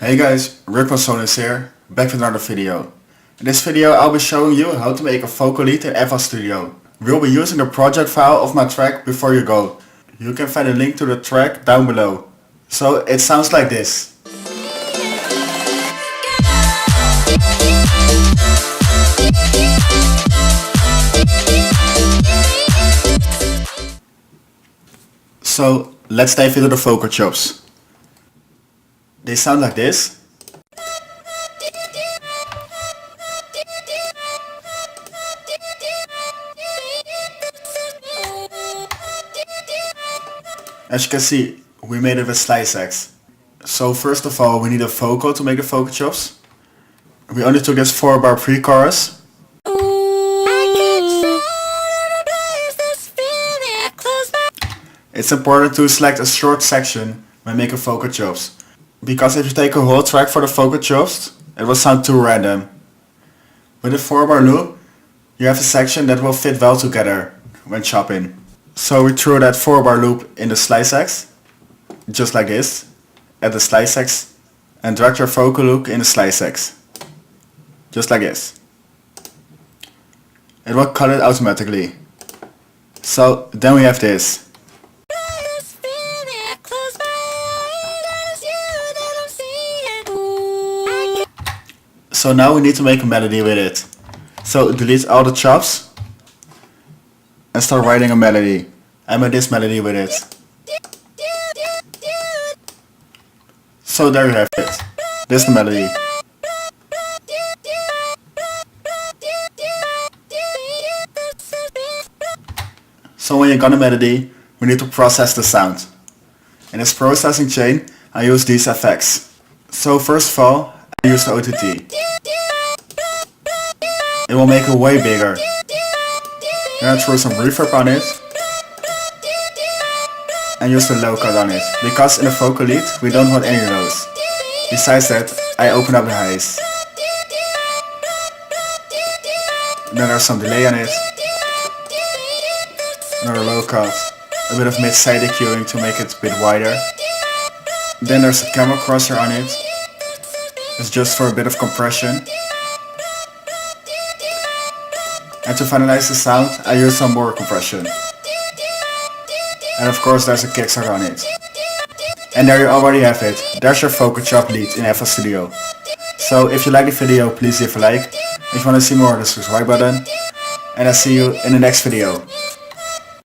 Hey guys, Rick from Sonance here, back with another video. In this video I'll be showing you how to make a vocal lead in FL Studio. We'll be using the project file of my track Before You Go. You can find a link to the track down below. So it sounds like this. So let's dive into the vocal chops. They sound like this. As you can see, we made it with slice X. So first of all, we need a vocal to make the vocal chops. We only took this 4-bar pre-chorus. It's important to select a short section when making vocal chops, because if you take a whole track for the vocal chops, it will sound too random. With a 4-bar loop, you have a section that will fit well together when chopping. So we threw that 4-bar loop in the slice X, just like this, at the slice X, and dragged your vocal loop in the slice X, just like this. It will cut it automatically. So then we have this. So now we need to make a melody with it. So delete all the chops and start writing a melody. I made this melody with it. So there you have it. This is the melody. So when you got a melody, we need to process the sound. In this processing chain, I use these effects. So first of all, I use the OTT. It will make it way bigger. Then I throw some reverb on it and use the low cut on it, because in the vocal lead we don't want any lows. Besides that, I open up the highs. Then there's some delay on it, another low cut, a bit of mid-side EQing to make it a bit wider. Then there's a camel crosser on it. It's just for a bit of compression. And to finalize the sound, I use some more compression. And of course there's a kickstart on it. And there you already have it. There's your vocal chop lead in FL Studio. So if you like the video, please leave a like. If you want to see more, hit the subscribe button. And I'll see you in the next video.